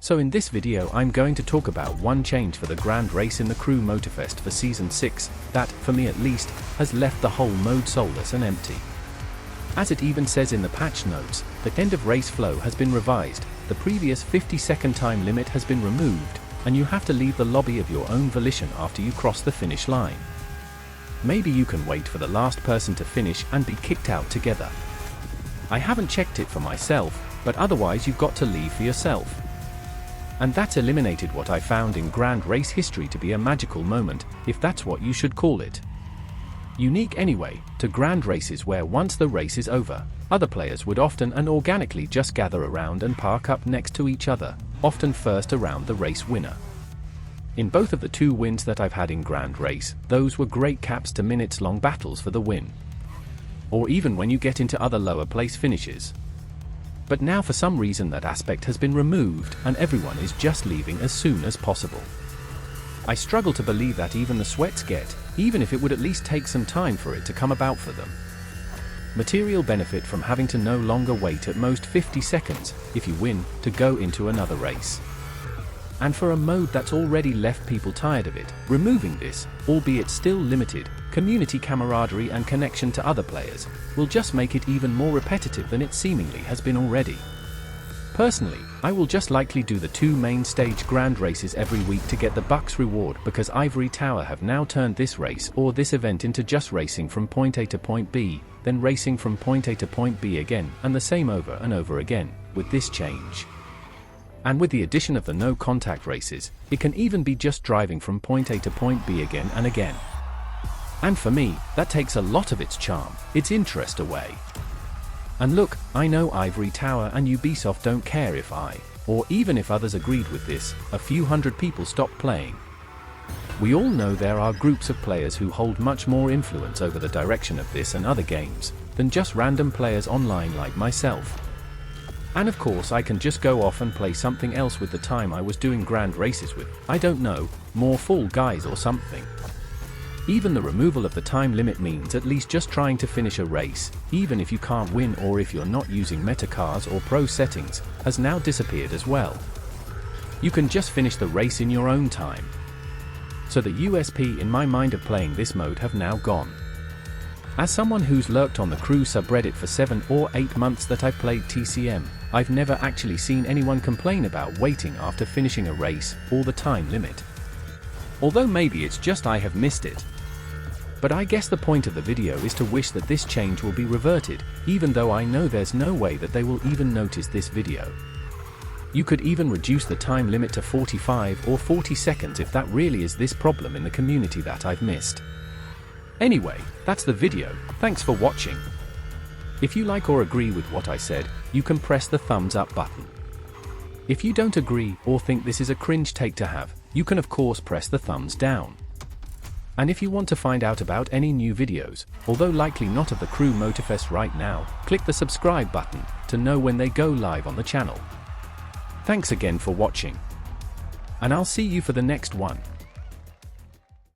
So in this video I'm going to talk about one change for the Grand Race in the Crew Motorfest for Season 6, that, for me at least, has left the whole mode soulless and empty. As it even says in the patch notes, the end of race flow has been revised, the previous 50-second time limit has been removed, and you have to leave the lobby of your own volition after you cross the finish line. Maybe you can wait for the last person to finish and be kicked out together. I haven't checked it for myself, but otherwise you've got to leave for yourself. And that eliminated what I found in Grand Race history to be a magical moment, if that's what you should call it. Unique anyway, to Grand Races where once the race is over, other players would often and organically just gather around and park up next to each other, often first around the race winner. In both of the 2 wins that I've had in Grand Race, those were great caps to minutes-long battles for the win. Or even when you get into other lower place finishes. But now for some reason that aspect has been removed and everyone is just leaving as soon as possible. I struggle to believe that even the sweats get, even if it would at least take some time for it to come about for them. Material benefit from having to no longer wait at most 50 seconds, if you win, to go into another race. And for a mode that's already left people tired of it, removing this, albeit still limited, community camaraderie and connection to other players, will just make it even more repetitive than it seemingly has been already. Personally, I will just likely do the 2 main stage Grand Races every week to get the bucks reward because Ivory Tower have now turned this race or this event into just racing from point A to point B, then racing from point A to point B again, and the same over and over again, with this change. And with the addition of the no-contact races, it can even be just driving from point A to point B again and again. And for me, that takes a lot of its charm, its interest away. And look, I know Ivory Tower and Ubisoft don't care if I, or even if others agreed with this, a few hundred people stop playing. We all know there are groups of players who hold much more influence over the direction of this and other games, than just random players online like myself. And of course I can just go off and play something else with the time I was doing Grand Races with, I don't know, more Fall Guys or something. Even the removal of the time limit means at least just trying to finish a race, even if you can't win or if you're not using meta cars or pro settings, has now disappeared as well. You can just finish the race in your own time. So the USP in my mind of playing this mode have now gone. As someone who's lurked on the Crew subreddit for 7 or 8 months that I've played TCM, I've never actually seen anyone complain about waiting after finishing a race, or the time limit. Although maybe it's just I have missed it. But I guess the point of the video is to wish that this change will be reverted, even though I know there's no way that they will even notice this video. You could even reduce the time limit to 45 or 40 seconds if that really is this problem in the community that I've missed. Anyway, that's the video, thanks for watching. If you like or agree with what I said, you can press the thumbs up button. If you don't agree or think this is a cringe take to have, you can of course press the thumbs down. And if you want to find out about any new videos, although likely not of the Crew Motorfest right now, click the subscribe button to know when they go live on the channel. Thanks again for watching. And I'll see you for the next one.